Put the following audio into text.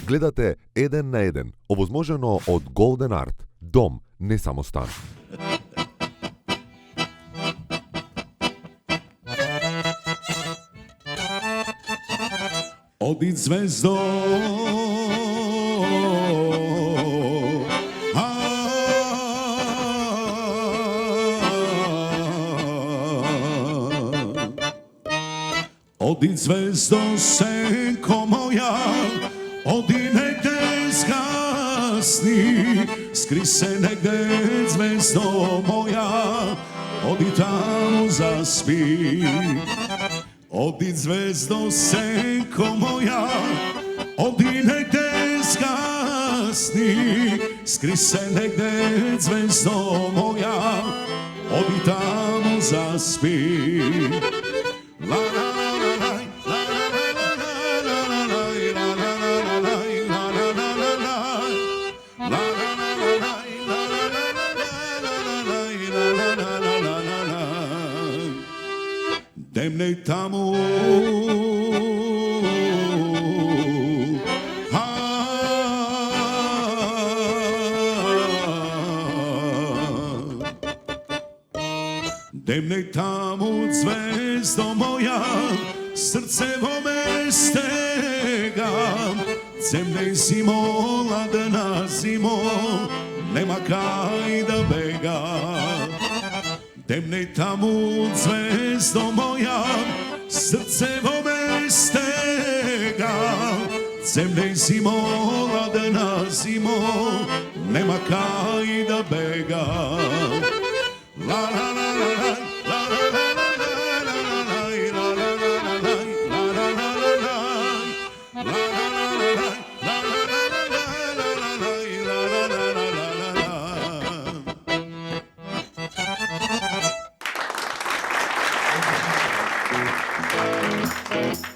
Gledate 1 na 1, ovozmoženo od Golden Art. Dom, ne samo stan. Odi zvezdo, odi zvezdo, senko moja, odi negde zgasni, skri se negde zvezdo moja, odi tamo zaspi. Odi zvezdo, senko moja, odi negde zgasni, skri se negde zvezdo moja, odi tamo zaspi. La la la la la, la la la la la la la la la la la. Demnej tamo, demnej tamo, zvezdo moja, srce vome stega, zemnej zimo, ladna zimo, nema kaj da bega. Demnej tamo, zvezdo moja, srce vome stega, zemnej zimo, ladna zimo, nema kaj da bega. La la la la la. Thank you.